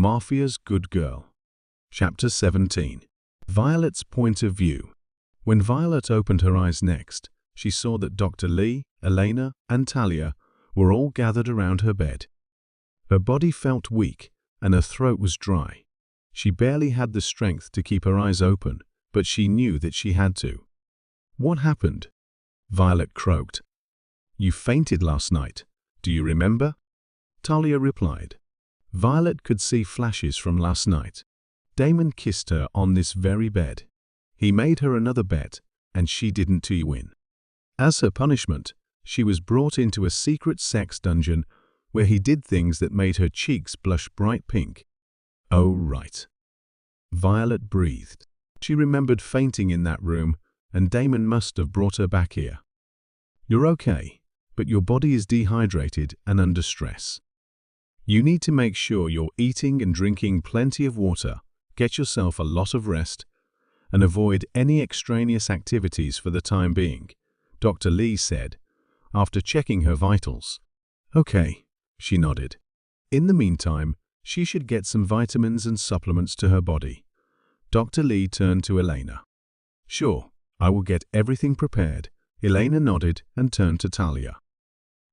Mafia's Good Girl. Chapter 17. Violet's Point of View. When Violet opened her eyes next, she saw that Dr. Lee, Elena, and Talia were all gathered around her bed. Her body felt weak, and her throat was dry. She barely had the strength to keep her eyes open, but she knew that she had to. "What happened?" Violet croaked. "You fainted last night. Do you remember?" Talia replied. Violet could see flashes from last night. Damon kissed her on this very bed. He made her another bet, and she didn't to win. As her punishment, she was brought into a secret sex dungeon where he did things that made her cheeks blush bright pink. Oh, right. Violet breathed. She remembered fainting in that room, and Damon must have brought her back here. "You're okay, but your body is dehydrated and under stress. You need to make sure you're eating and drinking plenty of water, get yourself a lot of rest, and avoid any extraneous activities for the time being," Dr. Lee said, after checking her vitals. "Okay," she nodded. In the meantime, she should get some vitamins and supplements to her body. Dr. Lee turned to Elena. "Sure, I will get everything prepared." Elena nodded and turned to Talia.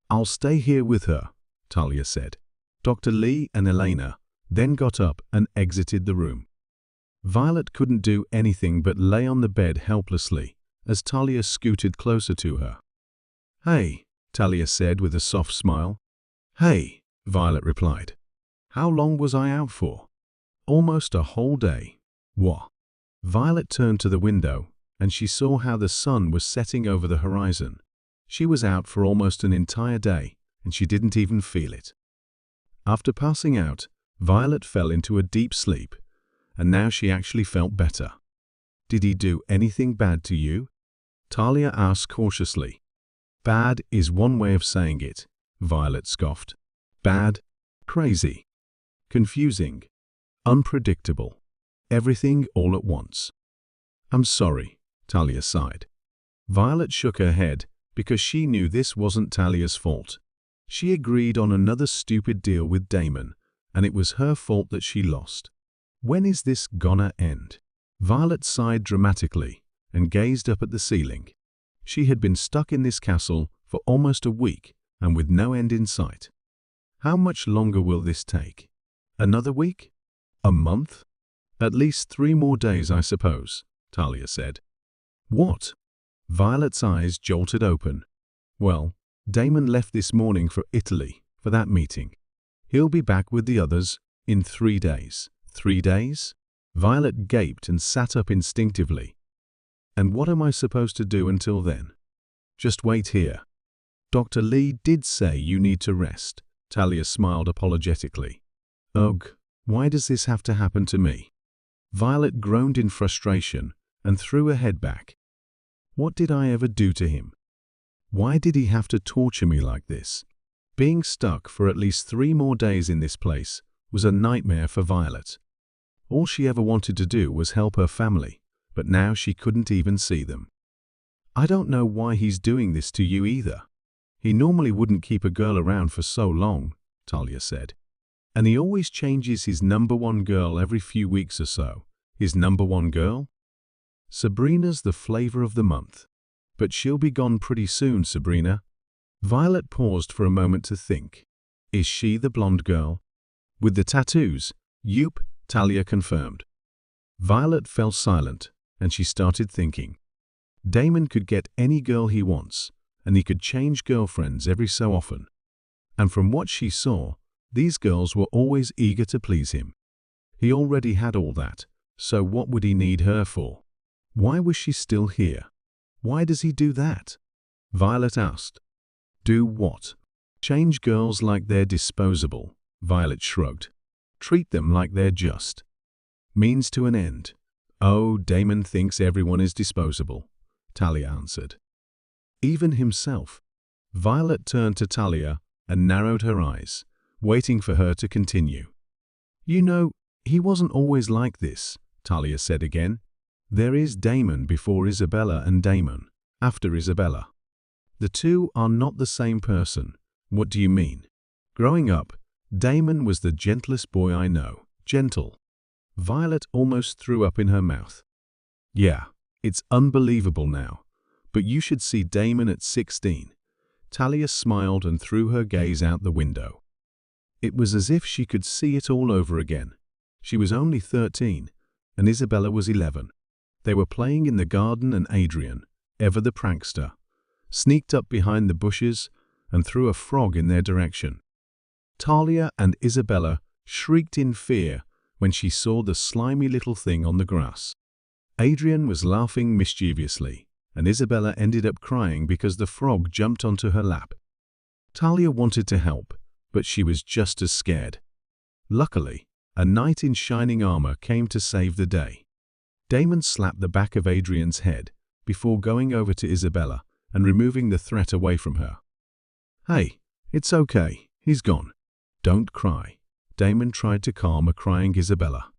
"I'll stay here with her," Talia said. Dr. Lee and Elena then got up and exited the room. Violet couldn't do anything but lay on the bed helplessly as Talia scooted closer to her. "Hey," Talia said with a soft smile. "Hey," Violet replied. "How long was I out for?" "Almost a whole day." "What?" Violet turned to the window, and she saw how the sun was setting over the horizon. She was out for almost an entire day, and she didn't even feel it. After passing out, Violet fell into a deep sleep, and now she actually felt better. "Did he do anything bad to you?" Talia asked cautiously. "Bad is one way of saying it," Violet scoffed. "Bad, crazy, confusing, unpredictable, everything all at once." "I'm sorry," Talia sighed. Violet shook her head because she knew this wasn't Talia's fault. She agreed on another stupid deal with Damon, and it was her fault that she lost. "When is this gonna end?" Violet sighed dramatically and gazed up at the ceiling. She had been stuck in this castle for almost a week and with no end in sight. How much longer will this take? Another week? A month? "At least 3 more days, I suppose," Talia said. "What?" Violet's eyes jolted open. "Well, Damon left this morning for Italy for that meeting. He'll be back with the others in 3 days. 3 days? Violet gaped and sat up instinctively. "And what am I supposed to do until then?" "Just wait here." "Dr. Lee did say you need to rest," Talia smiled apologetically. "Ugh, why does this have to happen to me?" Violet groaned in frustration and threw her head back. What did I ever do to him? Why did he have to torture me like this? Being stuck for at least 3 more days in this place was a nightmare for Violet. All she ever wanted to do was help her family, but now she couldn't even see them. "I don't know why he's doing this to you either. He normally wouldn't keep a girl around for so long," Talia said. "And he always changes his #1 girl every few weeks or so." "His #1 girl?" "Sabrina's the flavor of the month. But she'll be gone pretty soon, Sabrina." Violet paused for a moment to think. "Is she the blonde girl?" "With the tattoos?" "Yup," Talia confirmed. Violet fell silent, and she started thinking. Damon could get any girl he wants, and he could change girlfriends every so often. And from what she saw, these girls were always eager to please him. He already had all that, so what would he need her for? Why was she still here? "Why does he do that?" Violet asked. "Do what?" "Change girls like they're disposable," Violet shrugged. "Treat them like they're just. Means to an end." "Oh, Damon thinks everyone is disposable," Talia answered. "Even himself?" Violet turned to Talia and narrowed her eyes, waiting for her to continue. "You know, he wasn't always like this," Talia said again. "There is Damon before Isabella and Damon after Isabella. The two are not the same person." "What do you mean?" "Growing up, Damon was the gentlest boy I know," gentle. Violet almost threw up in her mouth. Yeah, it's unbelievable now. But you should see Damon at 16. Talia smiled and threw her gaze out the window. It was as if she could see it all over again. She was only 13, and Isabella was 11. They were playing in the garden and Adrian, ever the prankster, sneaked up behind the bushes and threw a frog in their direction. Talia and Isabella shrieked in fear when she saw the slimy little thing on the grass. Adrian was laughing mischievously, and Isabella ended up crying because the frog jumped onto her lap. Talia wanted to help, but she was just as scared. Luckily, a knight in shining armor came to save the day. Damon slapped the back of Adrian's head before going over to Isabella and removing the threat away from her. "Hey, it's okay, he's gone. Don't cry." Damon tried to calm a crying Isabella.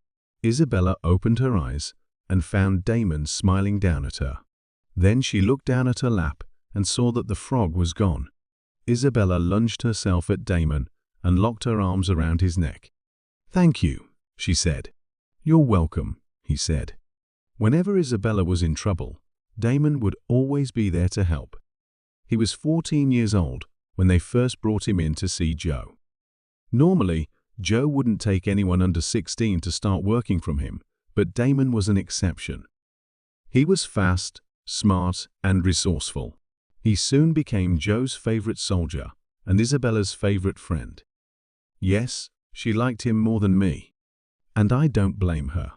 Isabella opened her eyes and found Damon smiling down at her. Then she looked down at her lap and saw that the frog was gone. Isabella lunged herself at Damon and locked her arms around his neck. "Thank you," she said. "You're welcome," he said. Whenever Isabella was in trouble, Damon would always be there to help. He was 14 years old when they first brought him in to see Joe. Normally, Joe wouldn't take anyone under 16 to start working from him, but Damon was an exception. He was fast, smart, and resourceful. He soon became Joe's favorite soldier and Isabella's favorite friend. Yes, she liked him more than me. And I don't blame her.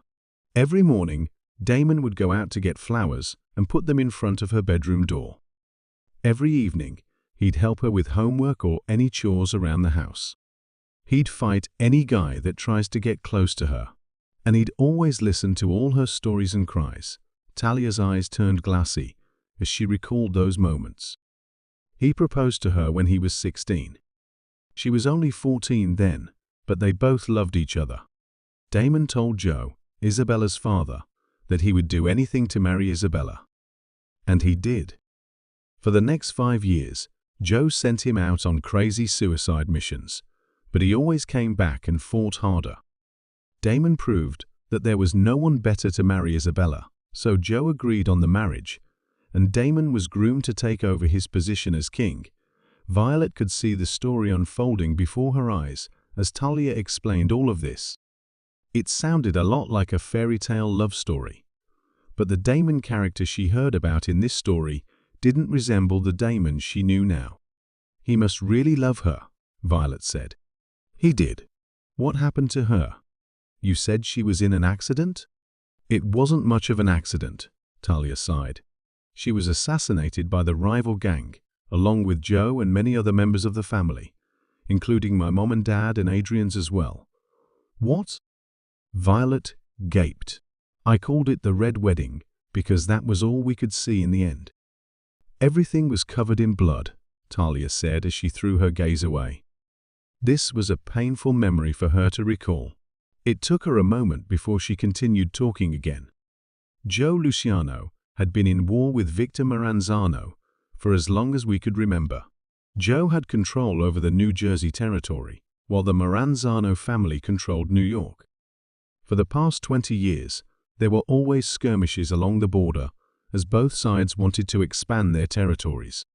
Every morning, Damon would go out to get flowers and put them in front of her bedroom door. Every evening, he'd help her with homework or any chores around the house. He'd fight any guy that tries to get close to her. And he'd always listen to all her stories and cries. Talia's eyes turned glassy as she recalled those moments. He proposed to her when he was 16. She was only 14 then, but they both loved each other. Damon told Joe, Isabella's father, that he would do anything to marry Isabella. And he did. For the next 5 years, Joe sent him out on crazy suicide missions, but he always came back and fought harder. Damon proved that there was no one better to marry Isabella, so Joe agreed on the marriage, and Damon was groomed to take over his position as king. Violet could see the story unfolding before her eyes as Talia explained all of this. It sounded a lot like a fairy tale love story, but the Damon character she heard about in this story didn't resemble the Damon she knew now. "He must really love her," Violet said. "He did. What happened to her? You said she was in an accident?" "It wasn't much of an accident," Talia sighed. "She was assassinated by the rival gang, along with Joe and many other members of the family, including my mom and dad and Adrian's as well." "What?" Violet gaped. "I called it the Red Wedding because that was all we could see in the end." "Everything was covered in blood," Talia said as she threw her gaze away. This was a painful memory for her to recall. It took her a moment before she continued talking again. Joe Luciano had been in war with Victor Maranzano for as long as we could remember. Joe had control over the New Jersey territory, while the Maranzano family controlled New York. For the past 20 years, there were always skirmishes along the border as both sides wanted to expand their territories.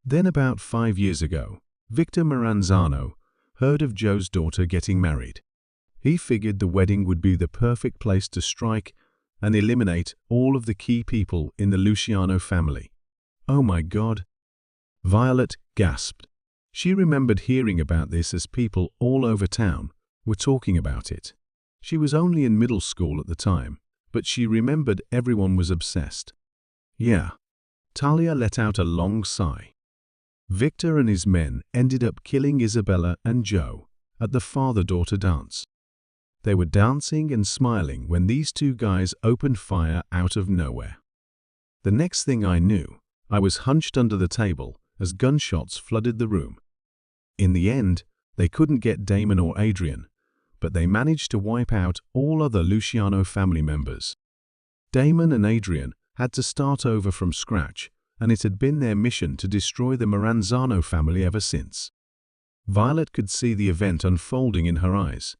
Then about 5 years ago, Victor Maranzano heard of Joe's daughter getting married. He figured the wedding would be the perfect place to strike and eliminate all of the key people in the Luciano family. "Oh my God!" Violet gasped. She remembered hearing about this as people all over town were talking about it. She was only in middle school at the time, but she remembered everyone was obsessed. "Yeah." Talia let out a long sigh. Victor and his men ended up killing Isabella and Joe at the father-daughter dance. They were dancing and smiling when these two guys opened fire out of nowhere. The next thing I knew, I was hunched under the table as gunshots flooded the room. In the end, they couldn't get Damon or Adrian, but they managed to wipe out all other Luciano family members. Damon and Adrian had to start over from scratch, and it had been their mission to destroy the Maranzano family ever since. Violet could see the event unfolding in her eyes.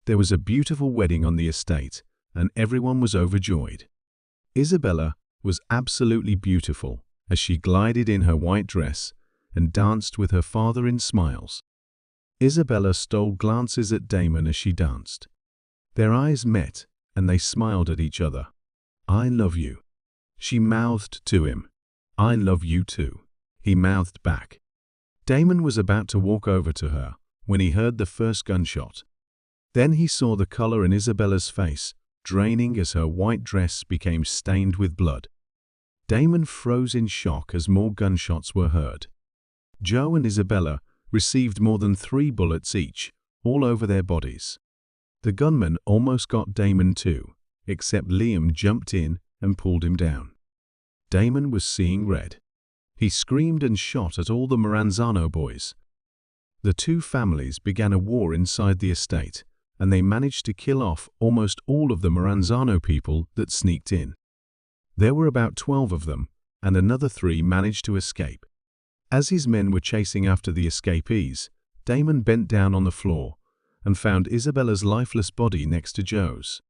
There was a beautiful wedding on the estate, and everyone was overjoyed. Isabella was absolutely beautiful as she glided in her white dress and danced with her father in smiles. Isabella stole glances at Damon as she danced. Their eyes met, and they smiled at each other. "I love you," she mouthed to him. "I love you too," he mouthed back. Damon was about to walk over to her when he heard the first gunshot. Then he saw the color in Isabella's face draining as her white dress became stained with blood. Damon froze in shock as more gunshots were heard. Joe and Isabella received more than 3 bullets each, all over their bodies. The gunman almost got Damon too, except Liam jumped in and pulled him down. Damon was seeing red. He screamed and shot at all the Maranzano boys. The two families began a war inside the estate, and they managed to kill off almost all of the Maranzano people that sneaked in. There were about 12 of them, and another 3 managed to escape. As his men were chasing after the escapees, Damon bent down on the floor and found Isabella's lifeless body next to Joe's.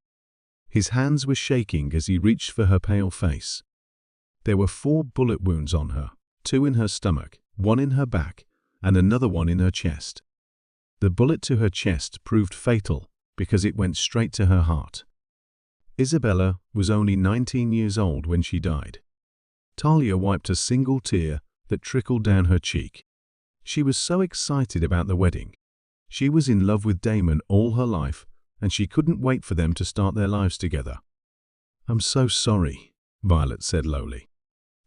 His hands were shaking as he reached for her pale face. There were 4 bullet wounds on her, 2 in her stomach, 1 in her back, and another one in her chest. The bullet to her chest proved fatal because it went straight to her heart. Isabella was only 19 years old when she died. Talia wiped a single tear that trickled down her cheek. She was so excited about the wedding. She was in love with Damon all her life, and she couldn't wait for them to start their lives together. "I'm so sorry," Violet said lowly.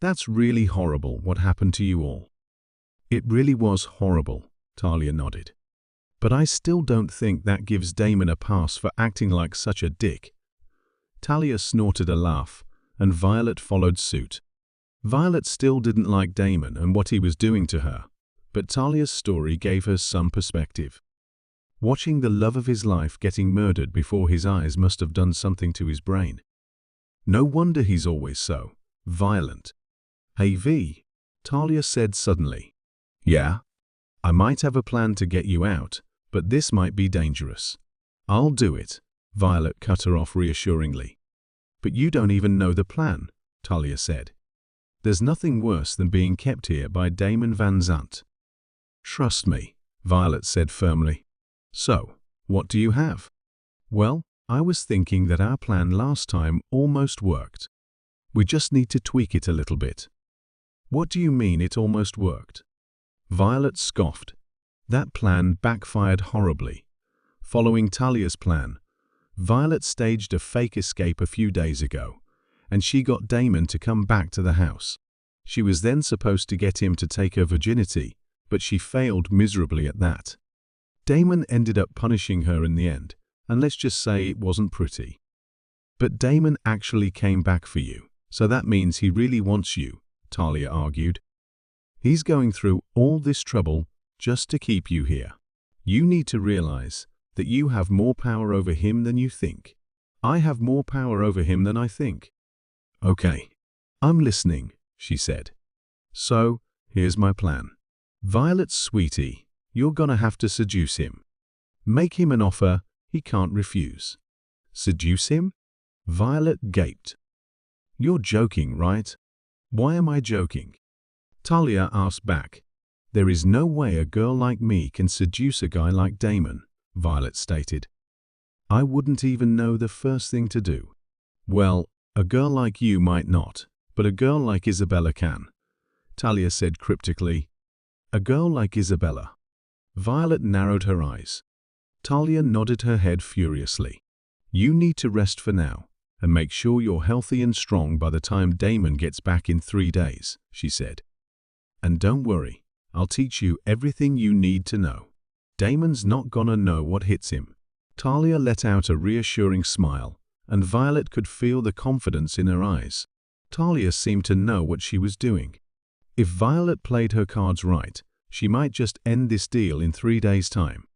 "That's really horrible what happened to you all." "It really was horrible," Talia nodded. "But I still don't think that gives Damon a pass for acting like such a dick." Talia snorted a laugh, and Violet followed suit. Violet still didn't like Damon and what he was doing to her, but Talia's story gave her some perspective. Watching the love of his life getting murdered before his eyes must have done something to his brain. No wonder he's always so violent. "Hey V," Talia said suddenly. "Yeah? I might have a plan to get you out, but this might be dangerous." "I'll do it," Violet cut her off reassuringly. "But you don't even know the plan," Talia said. "There's nothing worse than being kept here by Damon Van Zandt." "Trust me," Violet said firmly. "So, what do you have?" "Well, I was thinking that our plan last time almost worked. We just need to tweak it a little bit." "What do you mean it almost worked?" Violet scoffed. That plan backfired horribly. Following Talia's plan, Violet staged a fake escape a few days ago, and she got Damon to come back to the house. She was then supposed to get him to take her virginity, but she failed miserably at that. Damon ended up punishing her in the end, and let's just say it wasn't pretty. "But Damon actually came back for you, so that means he really wants you," Talia argued. "He's going through all this trouble just to keep you here. You need to realize that you have more power over him than you think." "I have more power over him than I think." "Okay, I'm listening," she said. "So, here's my plan. Violet, sweetie, you're gonna have to seduce him. Make him an offer he can't refuse." "Seduce him?" Violet gaped. "You're joking, right?" "Why am I joking?" Talia asked back. "There is no way a girl like me can seduce a guy like Damon," Violet stated. "I wouldn't even know the first thing to do." "Well, a girl like you might not, but a girl like Isabella can," Talia said cryptically. "A girl like Isabella." Violet narrowed her eyes. Talia nodded her head furiously. "You need to rest for now, and make sure you're healthy and strong by the time Damon gets back in 3 days," she said. "And don't worry, I'll teach you everything you need to know. Damon's not gonna know what hits him." Talia let out a reassuring smile, and Violet could feel the confidence in her eyes. Talia seemed to know what she was doing. If Violet played her cards right, she might just end this deal in 3 days' time.